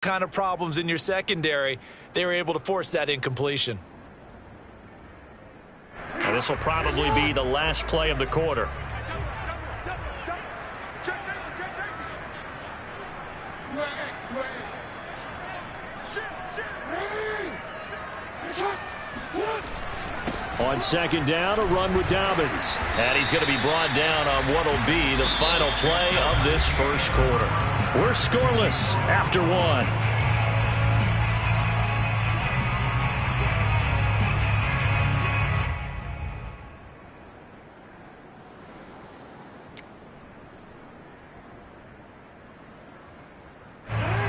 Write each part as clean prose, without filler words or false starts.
kind of problems in your secondary, they were able to force that incompletion. And this will probably be the last play of the quarter. On second down, a run with Dobbins. And he's going to be brought down on what will be the final play of this first quarter. We're scoreless after one.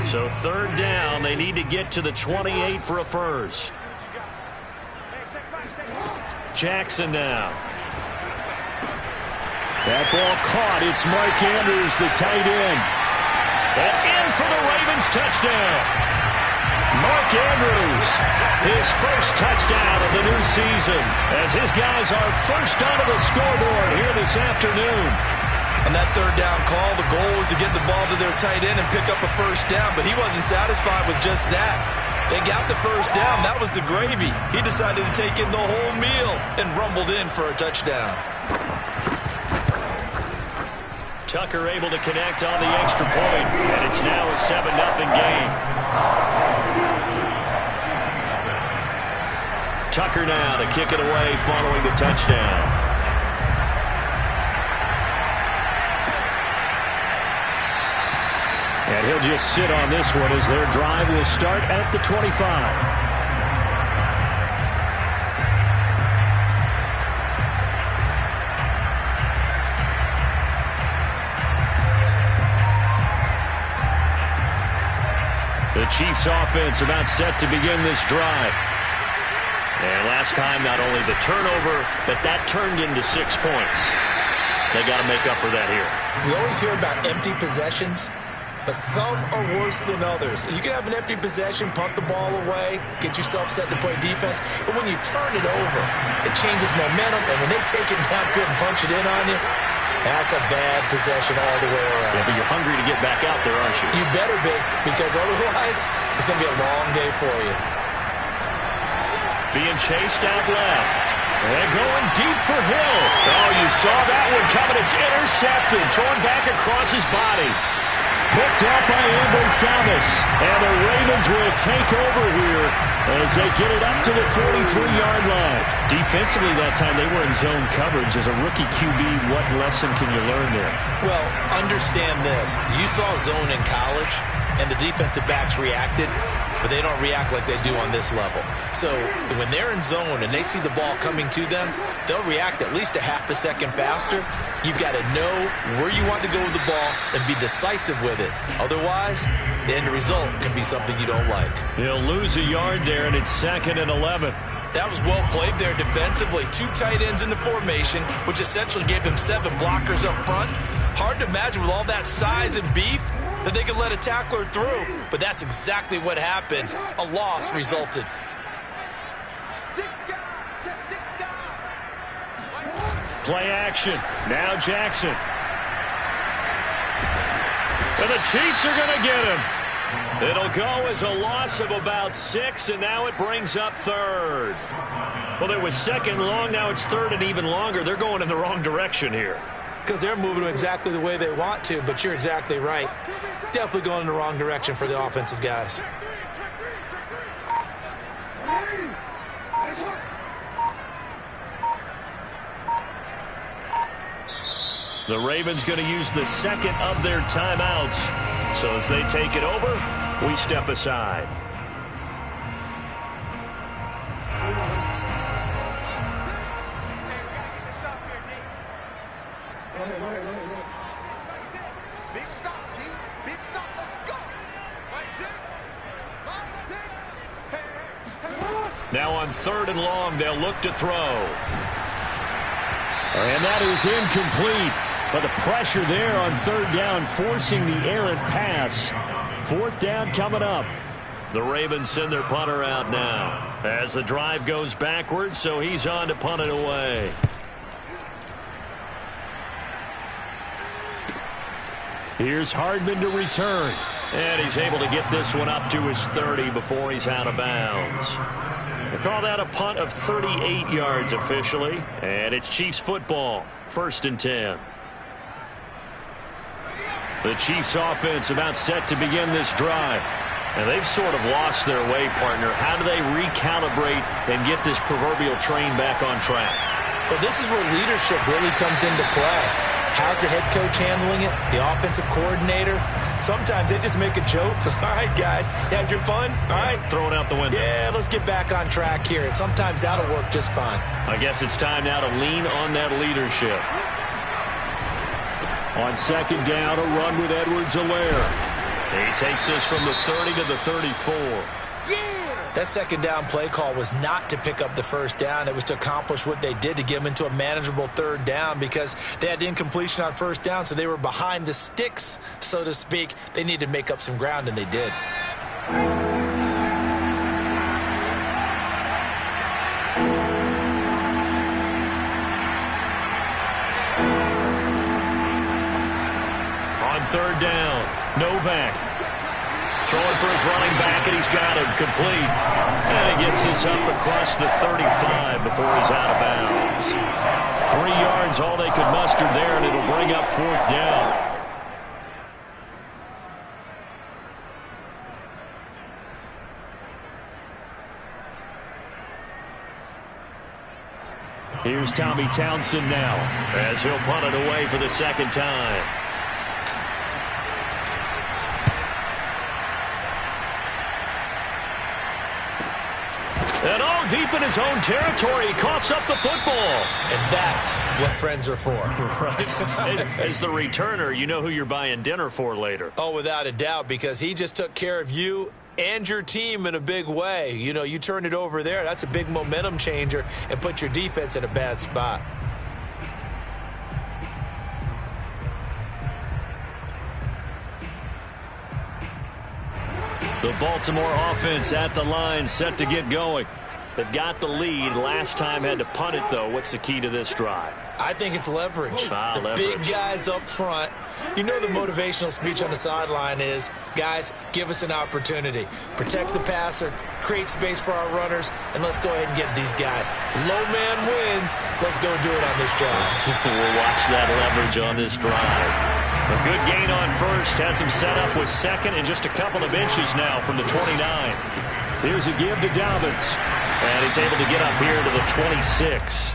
So third down, they need to get to the 28 for a first. Jackson now. That ball caught. It's Mark Andrews, the tight end. And in for the Ravens touchdown. Mark Andrews, his first touchdown of the new season, as his guys are first onto the scoreboard here this afternoon. On that third down call, the goal was to get the ball to their tight end and pick up a first down, but he wasn't satisfied with just that. They got the first down. That was the gravy. He decided to take in the whole meal and rumbled in for a touchdown. Tucker able to connect on the extra point, and it's now a 7-0 game. Tucker now to kick it away following the touchdown. And he'll just sit on this one as their drive will start at the 25. The Chiefs offense about set to begin this drive. And last time, not only the turnover, but that turned into 6 points. They got to make up for that here. We always hear about empty possessions, but some are worse than others. You can have an empty possession, punt the ball away, get yourself set to play defense, but when you turn it over, it changes momentum, and when they take it downfield and punch it in on you, that's a bad possession all the way around. Yeah, but you're hungry to get back out there, aren't you? You better be, because otherwise it's going to be a long day for you. Being chased out left. And going deep for Hill. Oh, you saw that one coming. It's intercepted. Thrown back across his body. Picked up by Amber Thomas. And the Ravens will take over here as they get it up to the 43-yard line. Defensively that time, they were in zone coverage. As a rookie QB, what lesson can you learn there? Well, understand this. You saw zone in college, and the defensive backs reacted, but they don't react like they do on this level. So when they're in zone and they see the ball coming to them, they'll react at least a half a second faster. You've got to know where you want to go with the ball and be decisive with it. Otherwise, the end result can be something you don't like. They'll lose a yard there, and it's 2nd and 11. That was well played there defensively. 2 tight ends in the formation, which essentially gave them 7 blockers up front. Hard to imagine with all that size and beef that they could let a tackler through. But that's exactly what happened. A loss resulted. Play action. Now Jackson. And the Chiefs are going to get him. It'll go as a loss of about 6, and now it brings up 3rd. Well, it was 2nd long. Now it's 3rd and even longer. They're going in the wrong direction here. Because they're moving exactly the way they want to, but you're exactly right. Definitely going in the wrong direction for the offensive guys. The Ravens going to use the 2nd of their timeouts. So as they take it over, we step aside. Now on 3rd and long, they'll look to throw. And that is incomplete. But the pressure there on 3rd down, forcing the errant pass. 4th down coming up. The Ravens send their punter out now as the drive goes backwards, so he's on to punt it away. Here's Hardman to return. And he's able to get this one up to his 30 before he's out of bounds. They call that a punt of 38 yards officially. And it's Chiefs football, 1st and 10. The Chiefs offense about set to begin this drive. And they've sort of lost their way, partner. How do they recalibrate and get this proverbial train back on track? Well, this is where leadership really comes into play. How's the head coach handling it? The offensive coordinator? Sometimes they just make a joke. All right, guys, had your fun? All right. Throw it out the window. Yeah, let's get back on track here. And sometimes that'll work just fine. I guess it's time now to lean on that leadership. On 2nd down, a run with Edwards-Helaire. He takes this from the 30 to the 34. That 2nd down play call was not to pick up the 1st down. It was to accomplish what they did, to get them into a manageable 3rd down, because they had incompletion on 1st down, so they were behind the sticks, so to speak. They needed to make up some ground, and they did. On 3rd down, Novak throwing for his running back, and he's got him complete. And he gets this up across the 35 before he's out of bounds. 3 yards, all they could muster there, and it'll bring up 4th down. Here's Tommy Townsend now, as he'll punt it away for the 2nd time. And all deep in his own territory, he coughs up the football. And that's what friends are for. Right. As the returner, you know who you're buying dinner for later. Oh, without a doubt, because he just took care of you and your team in a big way. You know, you turn it over there, that's a big momentum changer, and put your defense in a bad spot. The Baltimore offense at the line, set to get going. They've got the lead. Last time had to punt it, though. What's the key to this drive? I think it's leverage. Leverage. Big guys up front. You know the motivational speech on the sideline is, guys, give us an opportunity. Protect the passer, create space for our runners, and let's go ahead and get these guys. Low man wins. Let's go do it on this drive. We'll watch that leverage on this drive. A good gain on 1st. Has him set up with 2nd and just a couple of inches now from the 29. Here's a give to Dobbins. And he's able to get up here to the 26.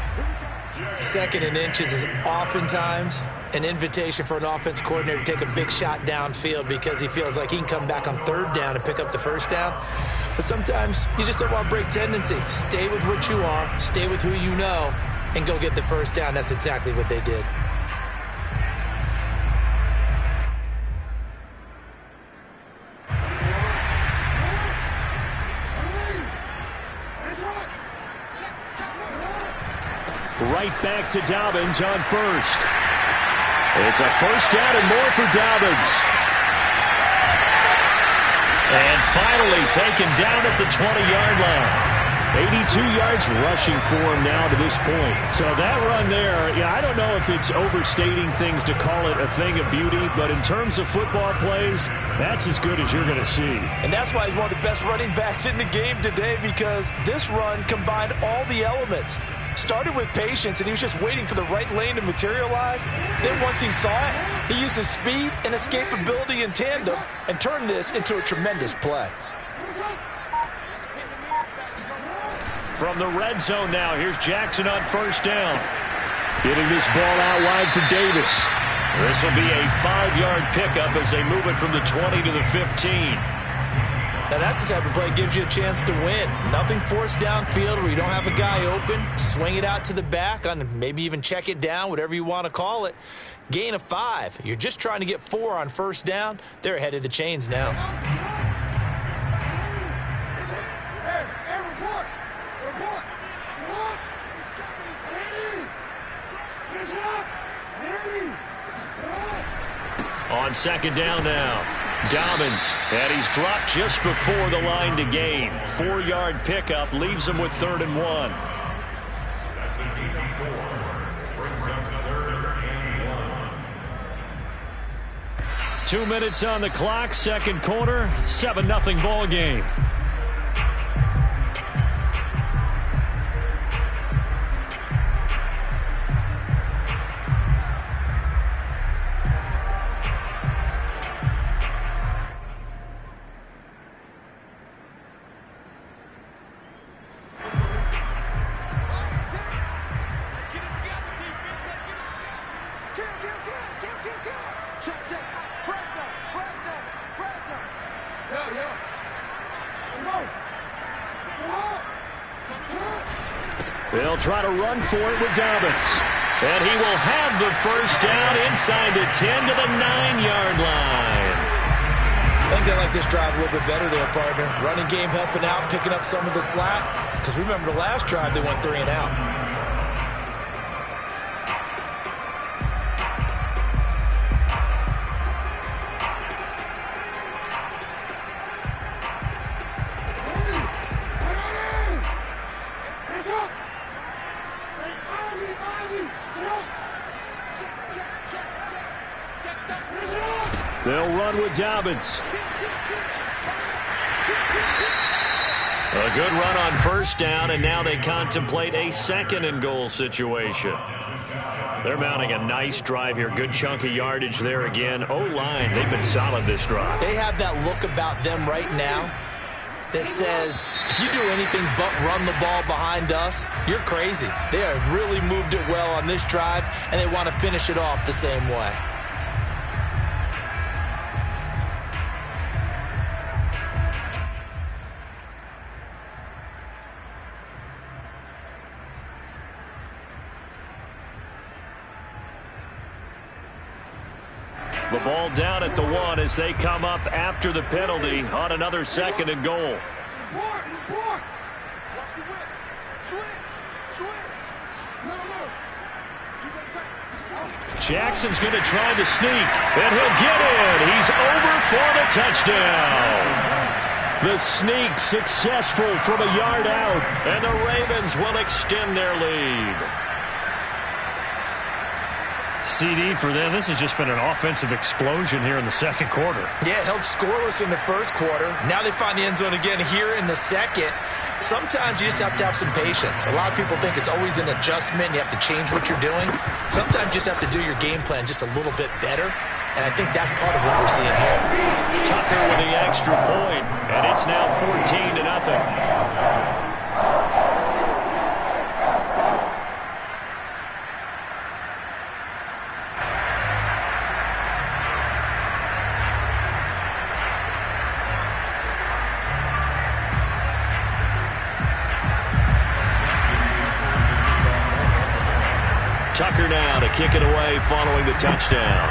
2nd and inches is oftentimes an invitation for an offense coordinator to take a big shot downfield, because he feels like he can come back on 3rd down and pick up the 1st down. But sometimes you just don't want to break tendency. Stay with what you are, stay with who you know, and go get the 1st down. That's exactly what they did. Right back to Dobbins on 1st. It's a 1st down and more for Dobbins. And finally taken down at the 20-yard line. 82 yards rushing for him now to this point. So that run there, yeah, I don't know if it's overstating things to call it a thing of beauty, but in terms of football plays, that's as good as you're going to see. And that's why he's one of the best running backs in the game today, because this run combined all the elements. Started with patience, and he was just waiting for the right lane to materialize. Then once he saw it, he used his speed and escapability in tandem and turned this into a tremendous play. From the red zone now, here's Jackson on 1st down. Getting this ball out wide for Davis. This will be a 5-yard pickup as they move it from the 20 to the 15. Now that's the type of play that gives you a chance to win. Nothing forced downfield where you don't have a guy open. Swing it out to the back, on maybe even check it down, whatever you want to call it. Gain of 5. You're just trying to get 4 on 1st down. They're ahead of the chains now. On 2nd down now. Dobbins, and he's dropped just before the line to gain. 4-yard pickup leaves him with 3rd and 1. 2 minutes on the clock, second quarter, 7-0 ball game. They'll try to run for it with Dobbins. And he will have the first down inside the 10 to the 9-yard line. I think they like this drive a little bit better there, partner. Running game helping out, picking up some of the slack. Because remember the last drive, they went 3 and out. They'll run with Dobbins. A good run on first down, and now they contemplate a 2nd and goal situation. They're mounting a nice drive here. Good chunk of yardage there again. O-line, they've been solid this drive. They have that look about them right now that says, if you do anything but run the ball behind us, you're crazy. They have really moved it well on this drive, and they want to finish it off the same way. The ball down at the 1 as they come up after the penalty on another 2nd and goal. Jackson's going to try the sneak, and he'll get in. He's over for the touchdown. The sneak successful from a yard out, and the Ravens will extend their lead. CD for them. This has just been an offensive explosion here in the second quarter. Yeah, held scoreless in the first quarter. Now they find the end zone again here in the second. Sometimes you just have to have some patience. A lot of people think it's always an adjustment. You have to change what you're doing. Sometimes you just have to do your game plan just a little bit better. And I think that's part of what we're seeing here. Tucker with the extra point, and it's now 14-0. Tucker now to kick it away following the touchdown.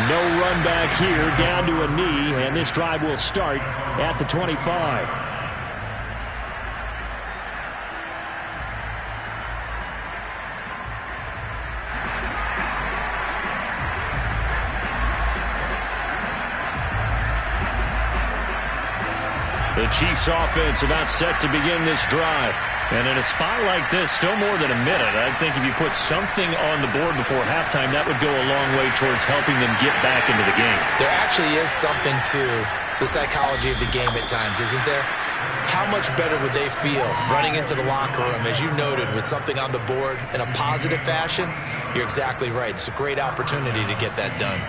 No run back here, down to a knee, and this drive will start at the 25. The Chiefs offense about set to begin this drive. And in a spot like this, still more than a minute, I think if you put something on the board before halftime, that would go a long way towards helping them get back into the game. There actually is something to the psychology of the game at times, isn't there? How much better would they feel running into the locker room, as you noted, with something on the board in a positive fashion? You're exactly right. It's a great opportunity to get that done.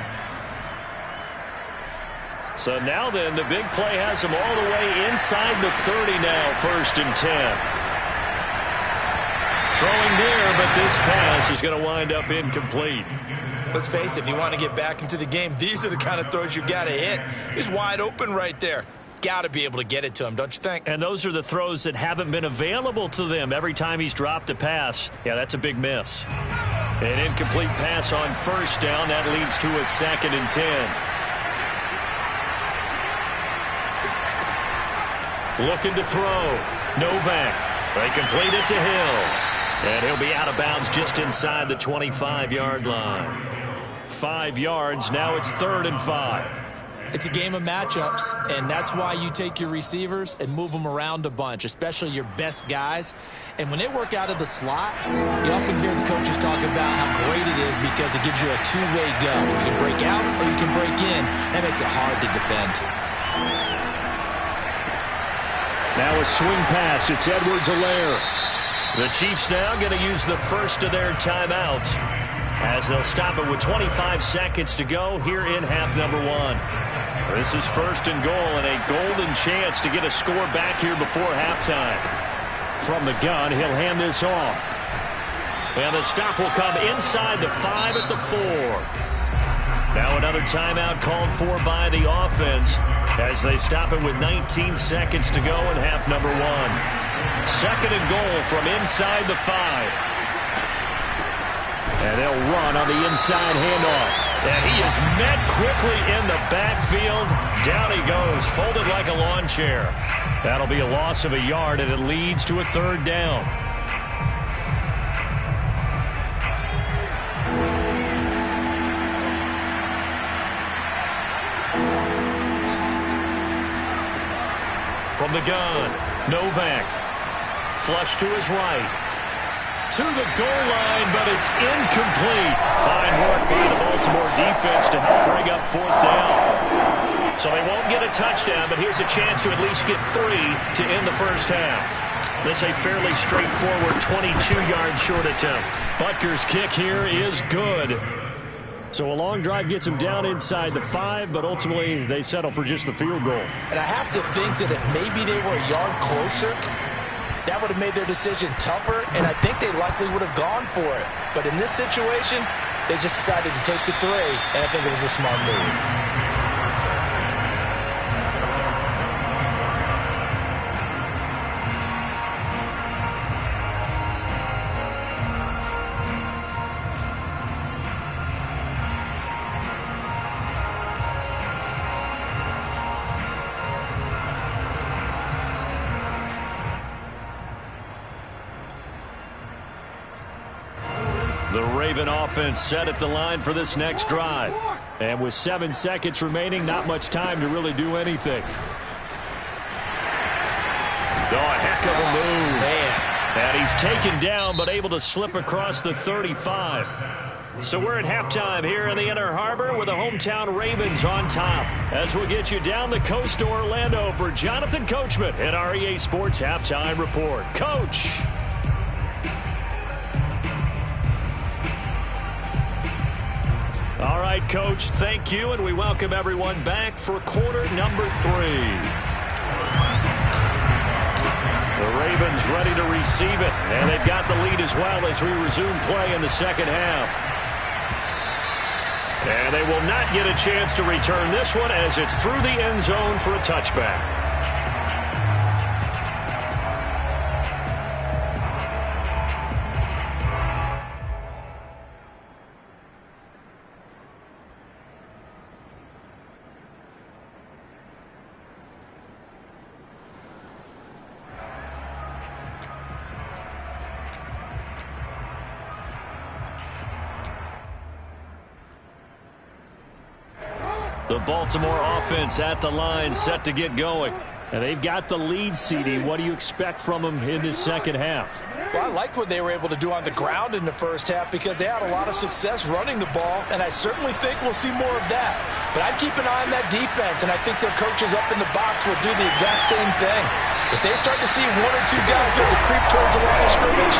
So now then, the big play has them all the way inside the 30 now, 1st and 10. Throwing there, but this pass is going to wind up incomplete. Let's face it, if you want to get back into the game, these are the kind of throws you got to hit. He's wide open right there. Got to be able to get it to him, don't you think? And those are the throws that haven't been available to them every time he's dropped a pass. Yeah, that's a big miss. An incomplete pass on 1st down. That leads to a 2nd and 10. Looking to throw. Novak. They complete it to Hill. And he'll be out of bounds just inside the 25-yard line. 5 yards. Now it's 3rd and 5. It's a game of matchups, and that's why you take your receivers and move them around a bunch, especially your best guys. And when they work out of the slot, you often hear the coaches talk about how great it is because it gives you a two-way go. You can break out or you can break in. That makes it hard to defend. Now a swing pass. It's Edwards-Helaire. The Chiefs now going to use the first of their timeouts as they'll stop it with 25 seconds to go here in half number one. This is first and goal and a golden chance to get a score back here before halftime. From the gun, he'll hand this off. And the stop will come inside the 5 at the 4. Now another timeout called for by the offense as they stop it with 19 seconds to go in half number one. Second and goal from inside the 5. And they'll run on the inside handoff. And he is met quickly in the backfield. Down he goes, folded like a lawn chair. That'll be a loss of a yard, and it leads to a third down. From the gun, Novak. Flush to his right. To the goal line, but it's incomplete. Fine work by the Baltimore defense to help bring up fourth down. So they won't get a touchdown, but here's a chance to at least get 3 to end the first half. This a fairly straightforward 22-yard short attempt. Butker's kick here is good. So a long drive gets him down inside the 5, but ultimately they settle for just the field goal. And I have to think that if maybe they were a yard closer, that would have made their decision tougher, and I think they likely would have gone for it. But in this situation, they just decided to take the 3, and I think it was a smart move. The Raven offense set at the line for this next drive. And with 7 seconds remaining, not much time to really do anything. Oh, a heck of a move. Man. And he's taken down, but able to slip across the 35. So we're at halftime here in the Inner Harbor with the hometown Ravens on top. As we'll get you down the coast to Orlando for Jonathan Coachman at our EA Sports Halftime Report. Coach. All right, Coach, thank you, and we welcome everyone back for quarter number 3. The Ravens ready to receive it, and they've got the lead as well as we resume play in the second half. And they will not get a chance to return this one as it's through the end zone for a touchback. The Baltimore offense at the line, set to get going. And they've got the lead, CD. What do you expect from them in this second half? Well, I like what they were able to do on the ground in the first half because they had a lot of success running the ball, and I certainly think we'll see more of that. But I'd keep an eye on that defense, and I think their coaches up in the box will do the exact same thing. If they start to see 1 or 2 guys go to creep towards the line of scrimmage,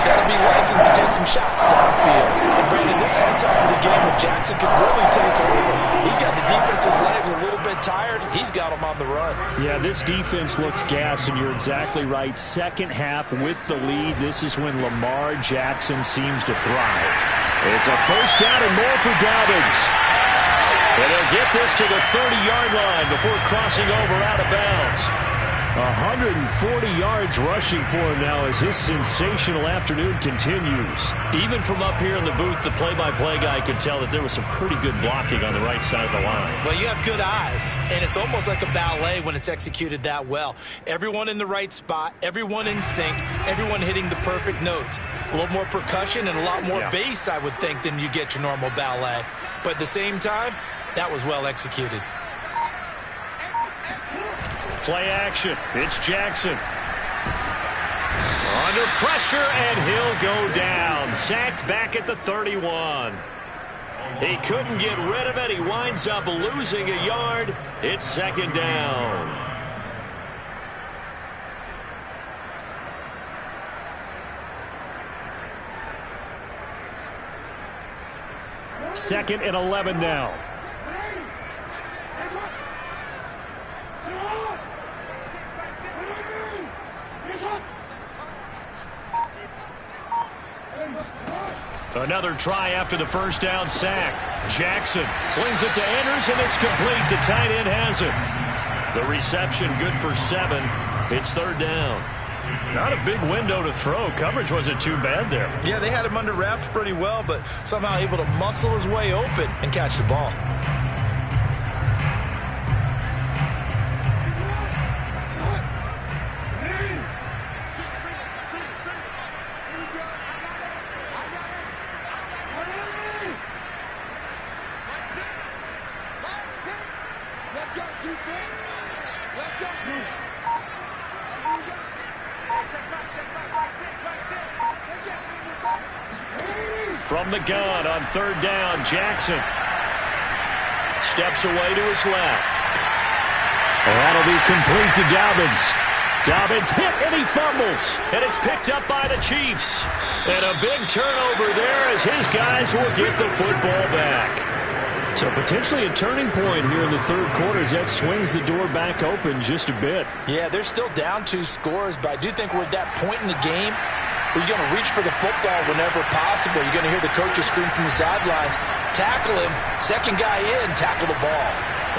that'll be licensed to take some shots downfield. And Brandon, this is the time of the game when Jackson could really take over. He's got the defense's legs a little bit tired. He's got them on the run. Yeah, this defense looks gassed, and you're exactly right. Second half with the lead, this is when Lamar Jackson seems to thrive. It's a first down and more for Dobbins. And he'll get this to the 30-yard line before crossing over out of bounds. 140 yards rushing for him now as his sensational afternoon continues. Even from up here in the booth, the play-by-play guy could tell that there was some pretty good blocking on the right side of the line. Well, you have good eyes, and it's almost like a ballet when it's executed that well. Everyone in the right spot, everyone in sync, everyone hitting the perfect notes. A little more percussion and a lot more bass, I would think, than you get your normal ballet. But at the same time, that was well executed. Play action. It's Jackson. Under pressure, and he'll go down. Sacked back at the 31. He couldn't get rid of it. He winds up losing a yard. It's second down. Second and 11 now. Another try after the first down sack. Jackson slings it to Anderson. It's complete. The tight end has it. The reception good for 7. It's third down. Not a big window to throw. Coverage wasn't too bad there. Yeah, they had him under wraps pretty well, but somehow able to muscle his way open and catch the ball. From the gun on third down, Jackson steps away to his left. That'll be complete to Dobbins. Dobbins hit and he fumbles. And it's picked up by the Chiefs. And a big turnover there as his guys will get the football back. So potentially a turning point here in the third quarter as that swings the door back open just a bit. Yeah, they're still down 2 scores, but I do think we're at that point in the game where you're going to reach for the football whenever possible. You're going to hear the coaches scream from the sidelines, tackle him, second guy in, tackle the ball.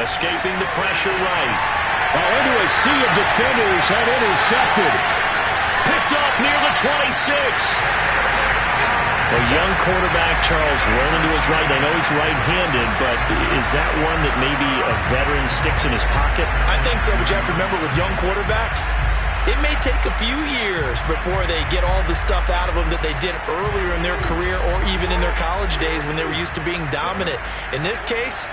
Escaping the pressure right. Into a sea of defenders and intercepted. Picked off near the 26. A young quarterback, Charles, rolling to his right. I know he's right-handed, but is that one that maybe a veteran sticks in his pocket? I think so, but you have to remember with young quarterbacks, it may take a few years before they get all the stuff out of them that they did earlier in their career or even in their college days when they were used to being dominant. In this case,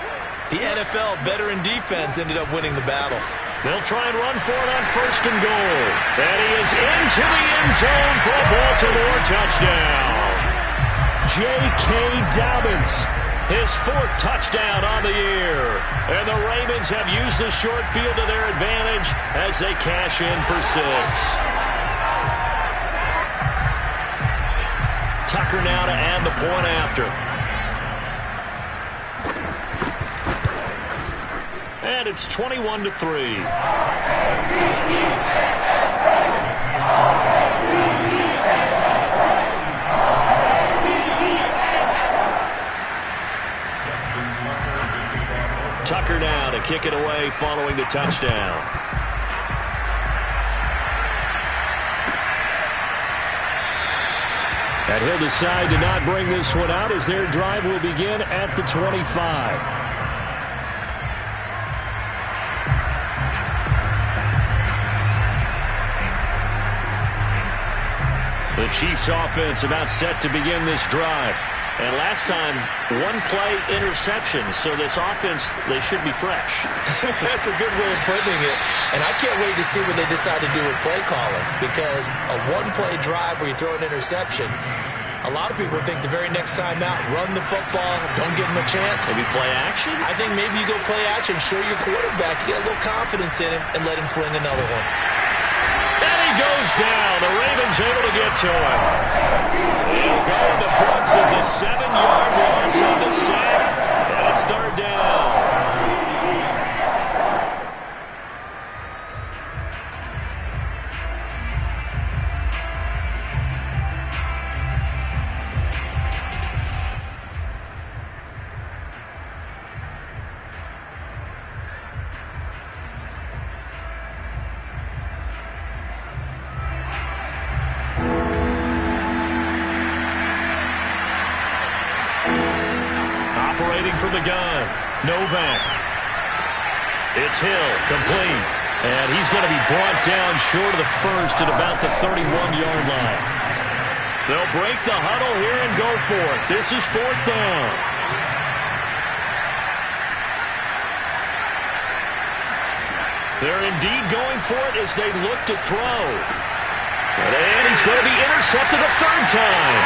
the NFL veteran defense ended up winning the battle. They'll try and run for it on first and goal. And he is into the end zone for a Baltimore touchdown. J.K. Dobbins, his 4th touchdown on the year. And the Ravens have used the short field to their advantage as they cash in for 6. Tucker now to add the point after. And it's 21-3. Tucker now to kick it away following the touchdown. And he'll decide to not bring this one out as their drive will begin at the 25. The Chiefs offense about set to begin this drive. And last time, 1-play interception. So this offense, they should be fresh. That's a good way of putting it. And I can't wait to see what they decide to do with play calling. Because a 1-play drive where you throw an interception, a lot of people think the very next time out, run the football, don't give them a chance. Maybe play action? I think maybe you go play action, show your quarterback, you get a little confidence in him, and let him fling another one. And he goes down. The Ravens able to get to him. He'll go in the books as a 7-yard loss on the sack, and it's third down. From the gun, Novak. It's Hill, complete. And he's going to be brought down short of the first at about the 31-yard line. They'll break the huddle here and go for it. This is 4th down. They're indeed going for it as they look to throw. And he's going to be intercepted a third time.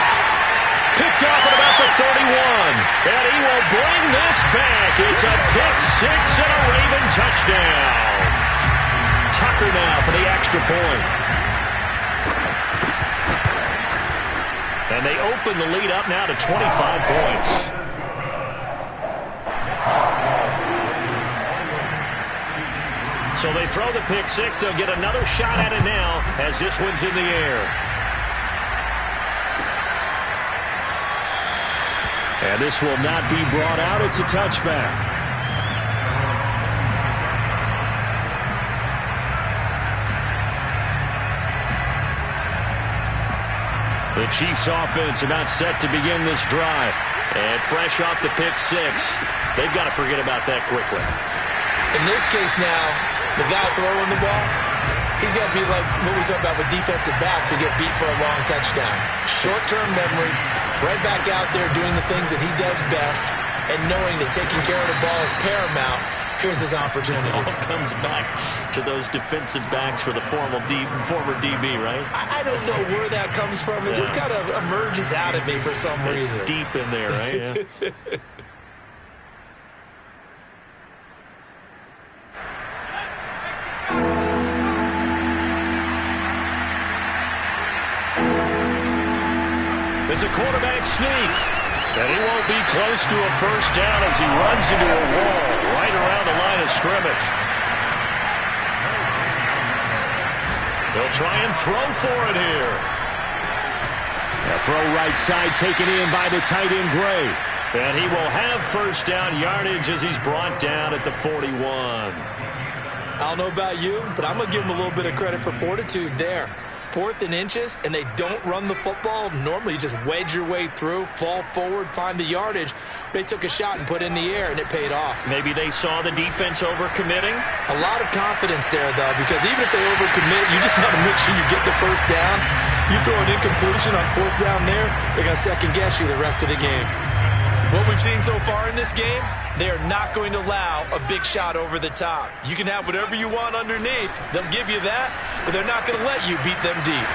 Picked off at about the 31. And he will bring this back. It's a pick six and a Raven touchdown. Tucker now for the extra point. And they open the lead up now to 25 points. So they throw the pick six. They'll get another shot at it now as this one's in the air. And this will not be brought out. It's a touchback. The Chiefs offense about set to begin this drive. And fresh off the pick six, they've got to forget about that quickly. In this case now, the guy throwing the ball, he's got to be like what we talk about with defensive backs who get beat for a long touchdown. Short-term memory, right back out there doing the things that he does best, and knowing that taking care of the ball is paramount. Here's his opportunity. All comes back to those defensive backs for the former DB, right? I don't know where that comes from. It just kind of emerges out of me for some reason. It's deep in there, right? Yeah. It's a quarterback sneak. And he won't be close to a first down as he runs into a wall right around the line of scrimmage. They'll try and throw for it here. A throw right side taken in by the tight end Gray. And he will have first down yardage as he's brought down at the 41. I don't know about you, but I'm going to give him a little bit of credit for fortitude there. 4th and inches, and they don't run the football. Normally, you just wedge your way through, fall forward, find the yardage. They took a shot and put in the air, and it paid off. Maybe they saw the defense overcommitting. A lot of confidence there, though, because even if they overcommit, you just want to make sure you get the first down. You throw an incompletion on 4th down there, they're going to second-guess you the rest of the game. What we've seen so far in this game, they are not going to allow a big shot over the top. You can have whatever you want underneath. They'll give you that, but they're not going to let you beat them deep.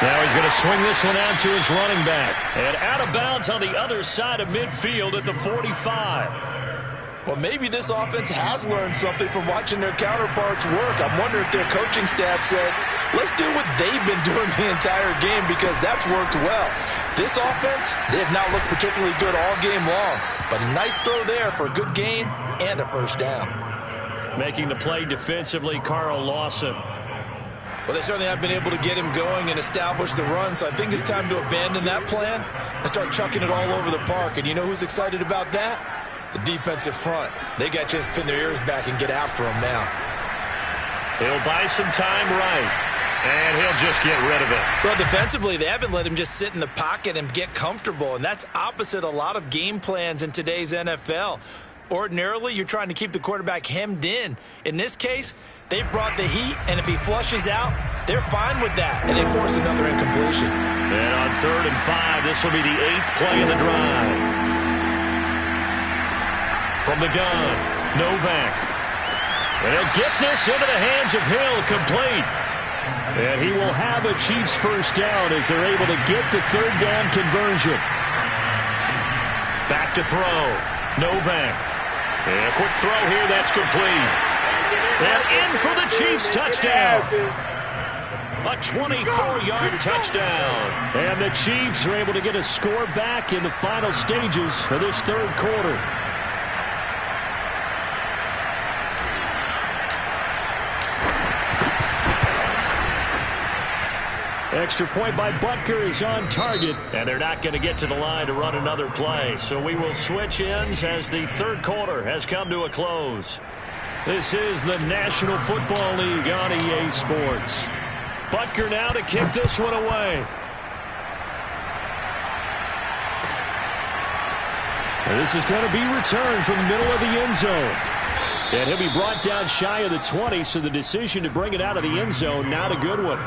Now he's going to swing this one out to his running back. And out of bounds on the other side of midfield at the 45. Well, maybe this offense has learned something from watching their counterparts work. I'm wondering if their coaching staff said, let's do what they've been doing the entire game because that's worked well. This offense, they have not looked particularly good all game long. But a nice throw there for a good gain and a first down. Making the play defensively, Carl Lawson. Well, they certainly have been able to get him going and establish the run, so I think it's time to abandon that plan and start chucking it all over the park. And you know who's excited about that? The defensive front. They got to just pin their ears back and get after him now. He'll buy some time right, and he'll just get rid of it. Well, defensively, they haven't let him just sit in the pocket and get comfortable, and that's opposite a lot of game plans in today's NFL. Ordinarily, you're trying to keep the quarterback hemmed in. In this case, they brought the heat, and if he flushes out, they're fine with that, and they force another incompletion. And on 3rd and 5, this will be the 8th play of the drive. From the gun, Novak. And he'll get this into the hands of Hill, complete. And he will have a Chiefs first down as they're able to get the 3rd down conversion. Back to throw, Novak. And a quick throw here, that's complete. And in for the Chiefs touchdown. A 24-yard touchdown. And the Chiefs are able to get a score back in the final stages of this 3rd quarter. Extra point by Butker is on target, and they're not going to get to the line to run another play. So we will switch ends as the 3rd quarter has come to a close. This is the National Football League on EA Sports. Butker now to kick this one away. And this is going to be returned from the middle of the end zone. And he'll be brought down shy of the 20, so the decision to bring it out of the end zone, not a good one.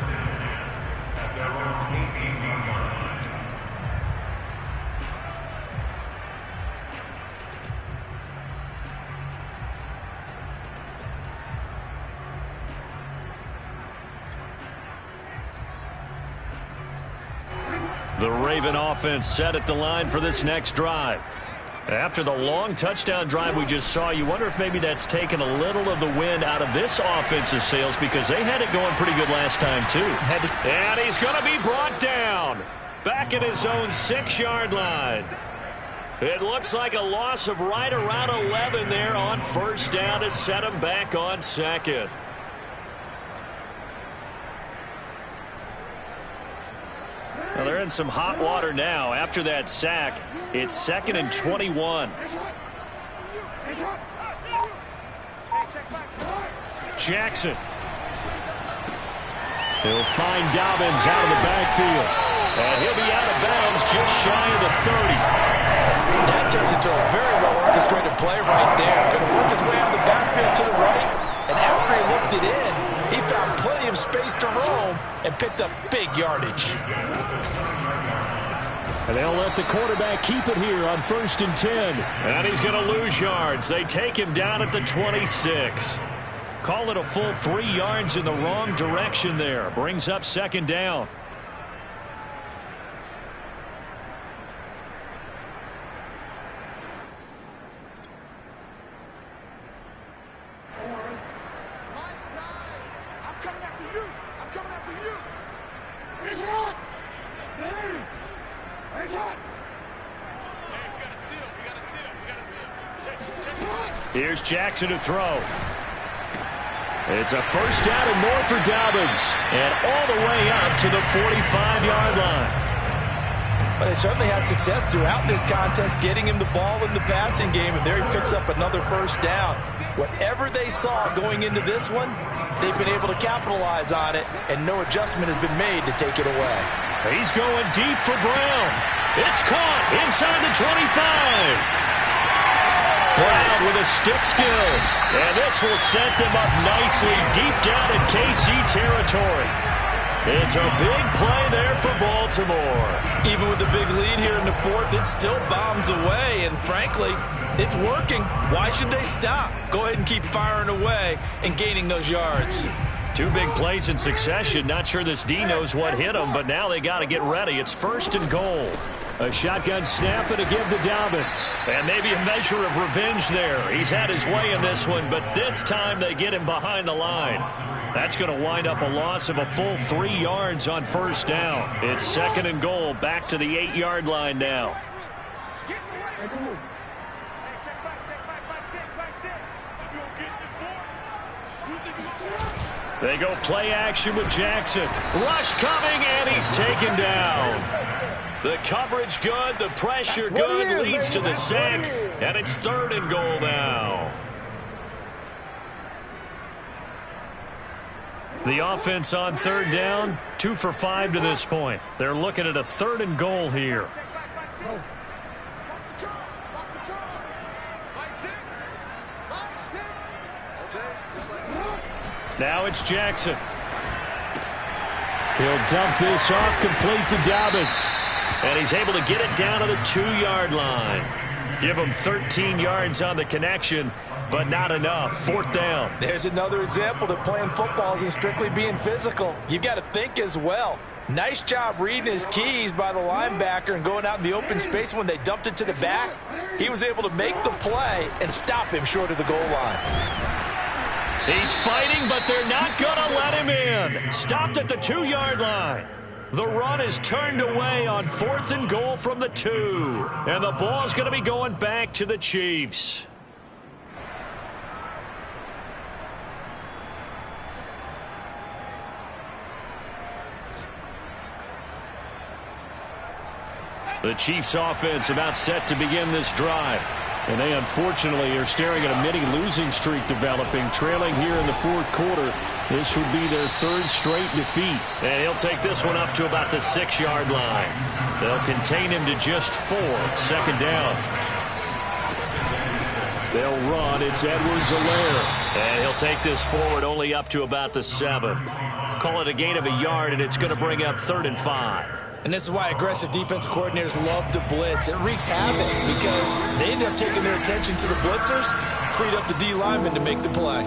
The Raven offense set at the line for this next drive. After the long touchdown drive we just saw, you wonder if maybe that's taken a little of the wind out of this offense's sails because they had it going pretty good last time too. And he's going to be brought down back at his own 6-yard line. It looks like a loss of right around 11 there on first down to set him back on second. Well, they're in some hot water now. After that sack, it's 2nd and 21. Jackson. He'll find Dobbins out of the backfield. And he'll be out of bounds just shy of the 30. That turned into a very well-orchestrated play right there. Going to work his way out of the backfield to the right. And after he looked it in, he found plenty of space to roam and picked up big yardage. And they'll let the quarterback keep it here on 1st and 10. And he's going to lose yards. They take him down at the 26. Call it a full 3 yards in the wrong direction there. Brings up 2nd down. Here's Jackson to throw. It's a first down and more for Dobbins. And all the way up to the 45-yard line. But they certainly had success throughout this contest getting him the ball in the passing game, and there he picks up another first down. Whatever they saw going into this one, they've been able to capitalize on it, and no adjustment has been made to take it away. He's going deep for Brown. It's caught inside the 25. Brown with his stick skills. And this will set them up nicely deep down in KC territory. It's a big play there for Baltimore. Even with the big lead here in the 4th, it still bombs away. And frankly, it's working. Why should they stop? Go ahead and keep firing away and gaining those yards. 2 big plays in succession. Not sure this D knows what hit him, but now they got to get ready. It's 1st and goal. A shotgun snap and a give to Dobbins. And maybe a measure of revenge there. He's had his way in this one, but this time they get him behind the line. That's going to wind up a loss of a full 3 yards on first down. It's 2nd and goal, back to the 8-yard line now. They go play action with Jackson. Rush coming, and he's taken down. The coverage good, the pressure good, leads to the sack, and it's 3rd and goal now. The offense on 3rd down, 2 for 5 to this point. They're looking at a 3rd and goal here. Now it's Jackson. He'll dump this off complete to Dobbins. And he's able to get it down to the 2-yard line. Give him 13 yards on the connection, but not enough. 4th down. There's another example that playing football isn't strictly being physical. You've got to think as well. Nice job reading his keys by the linebacker and going out in the open space. When they dumped it to the back, he was able to make the play and stop him short of the goal line. He's fighting, but they're not going to let him in. Stopped at the 2-yard line. The run is turned away on 4th and goal from the 2. And the ball's going to be going back to the Chiefs. The Chiefs offense about set to begin this drive. And they unfortunately are staring at a mini losing streak developing, trailing here in the 4th quarter. This would be their 3rd straight defeat. And he'll take this one up to about the 6-yard line. They'll contain him to just 4. 2nd down. They'll run. It's Edwards-Helaire. And he'll take this forward only up to about the 7. Call it a gain of a yard, and it's going to bring up 3rd and 5. And this is why aggressive defensive coordinators love to blitz. It wreaks havoc because they end up taking their attention to the blitzers, freed up the D lineman to make the play.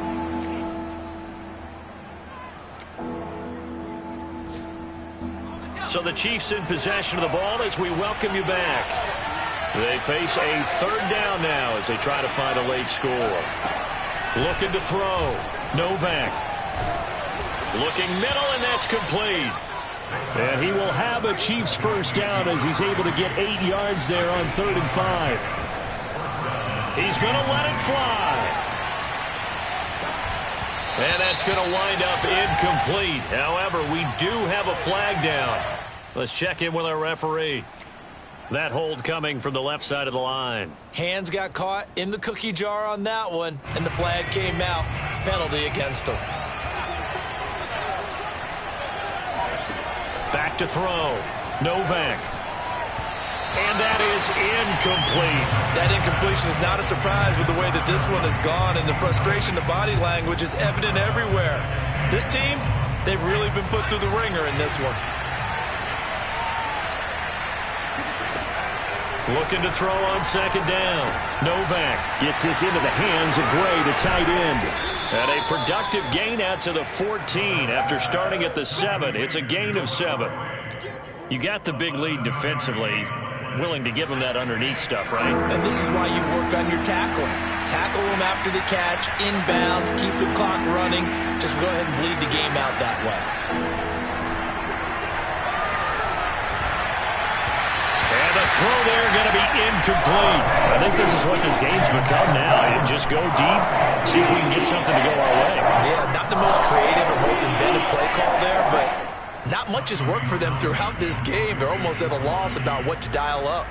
So the Chiefs in possession of the ball as we welcome you back. They face a third down now as they try to find a late score. Looking to throw. Novak. Looking middle, and that's complete. And he will have a Chiefs first down as he's able to get 8 yards there on 3rd and 5. He's going to let it fly. And that's going to wind up incomplete. However, we do have a flag down. Let's check in with our referee. That hold coming from the left side of the line. Hands got caught in the cookie jar on that one, and the flag came out. Penalty against him. Back to throw. Novak. And that is incomplete. That incompletion is not a surprise with the way that this one has gone, and the frustration, the body language is evident everywhere. This team, they've really been put through the ringer in this one. Looking to throw on 2nd down. Novak gets this into the hands of Gray, the tight end. And a productive gain out to the 14 after starting at the 7. It's a gain of 7. You got the big lead defensively. Willing to give them that underneath stuff, right? And this is why you work on your tackling. Tackle them after the catch, inbounds, keep the clock running. Just go ahead and bleed the game out that way. And the throw there going to be incomplete. I think this is what this game's become now. Just go deep, see if we can get something to go our way. Yeah, not the most creative or most inventive play call there, but not much has worked for them throughout this game. They're almost at a loss about what to dial up.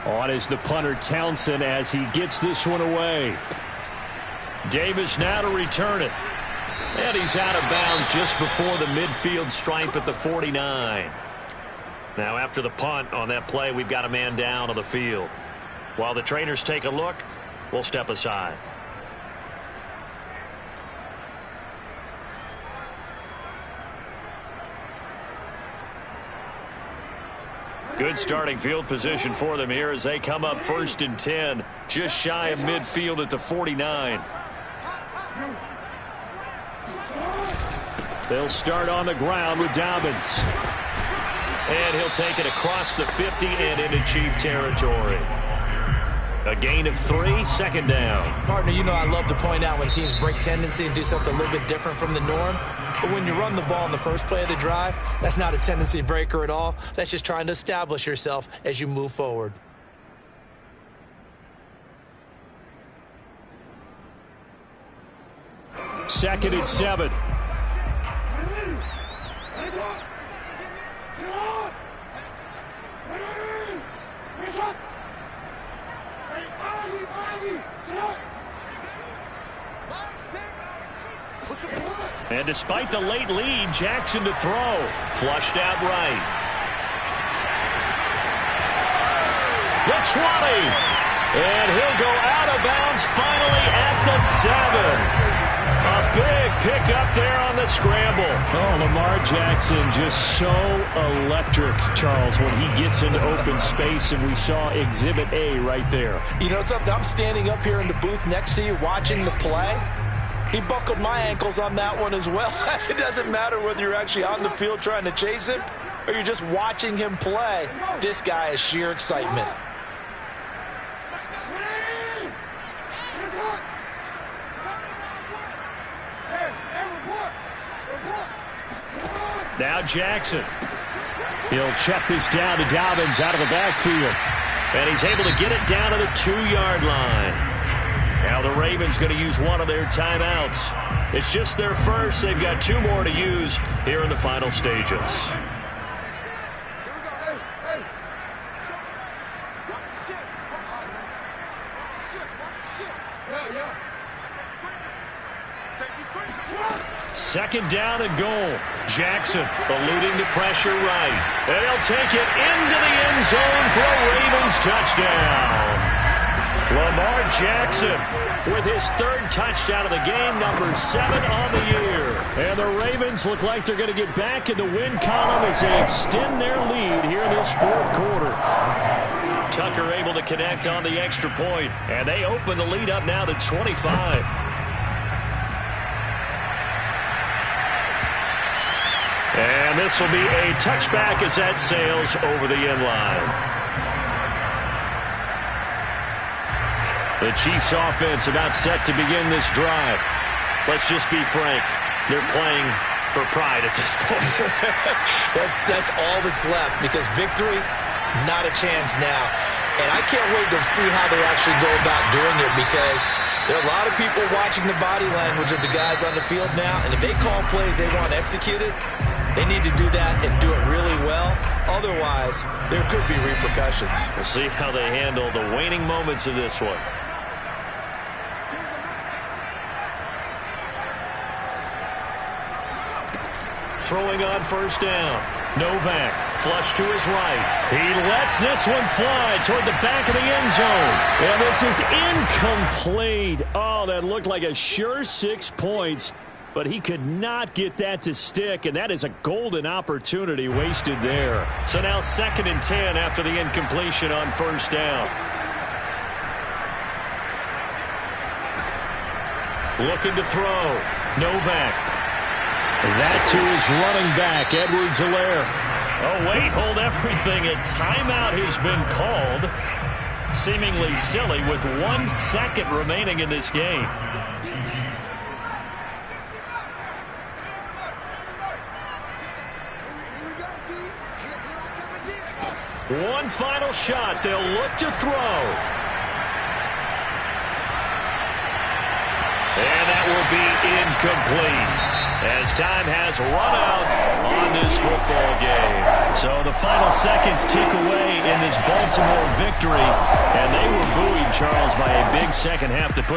On is the punter Townsend as he gets this one away. Davis now to return it. And he's out of bounds just before the midfield stripe at the 49. Now after the punt on that play, we've got a man down on the field. While the trainers take a look, we'll step aside. Good starting field position for them here as they come up 1st and 10, just shy of midfield at the 49. They'll start on the ground with Dobbins. And he'll take it across the 50 and into Chief territory. A gain of 3, 2nd down. Partner, you know I love to point out when teams break tendency and do something a little bit different from the norm. But when you run the ball in the first play of the drive, that's not a tendency breaker at all. That's just trying to establish yourself as you move forward. Second and 7. And despite the late lead, Jackson to throw. Flushed out right. The 20. And he'll go out of bounds finally at the 7. A big pickup there on the scramble. Oh, Lamar Jackson just so electric, Charles, when he gets into open space, and we saw Exhibit A right there. You know something? I'm standing up here in the booth next to you watching the play. He buckled my ankles on that one as well. It doesn't matter whether you're actually on the field trying to chase him or you're just watching him play. This guy is sheer excitement. Now Jackson. He'll check this down to Dobbins out of the backfield. And he's able to get it down to the 2-yard line. Now the Ravens going to use one of their timeouts. It's just their first. They've got 2 more to use here in the final stages. Second down and goal. Jackson eluding the pressure right. And he'll take it into the end zone for a Ravens touchdown. Lamar Jackson with his 3rd touchdown of the game, number 7 on the year. And the Ravens look like they're going to get back in the win column as they extend their lead here in this 4th quarter. Tucker able to connect on the extra point, and they open the lead up now to 25. this will be a touchback as that sails over the end line. The Chiefs offense about set to begin this drive. Let's just be frank. They're playing for pride at this point. That's all that's left, because victory, not a chance now. And I can't wait to see how they actually go about doing it, because there are a lot of people watching the body language of the guys on the field now, and if they call plays they want executed, they need to do that and do it really well. Otherwise, there could be repercussions. We'll see how they handle the waning moments of this one. Throwing on first down. Novak, flush to his right. He lets this one fly toward the back of the end zone. And this is incomplete. Oh, that looked like a sure 6 points. But he could not get that to stick, and that is a golden opportunity wasted there. So now 2nd and 10 after the incompletion on first down. Looking to throw. Novak. That to his running back, Edwards-Helaire. Oh, wait, hold everything. A timeout has been called. Seemingly silly with 1 second remaining in this game. One final shot. They'll look to throw. And that will be incomplete, as time has run out on this football game. So the final seconds tick away in this Baltimore victory, and they were buoyed, Charles, by a big second half to put